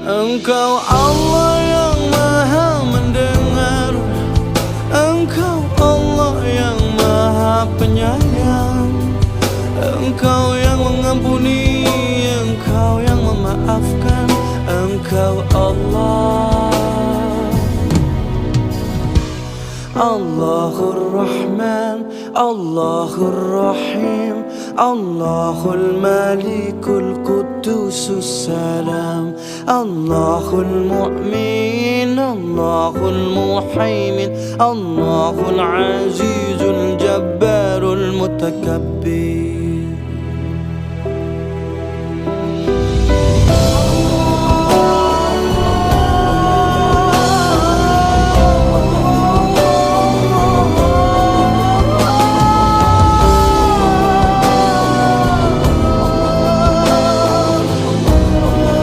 Engkau Allah yang maha mendengar, Engkau Allah yang maha penyayang, Engkau yang mengampuni, Engkau yang memaafkan, Engkau Allah. Allahur Rahman, Allahur Rahim, Allahul Malikul Qudusus Salam, Allahul Mu'min, Allahul Muhaimin, Allahul Azizul Jabbarul Mutakabbir.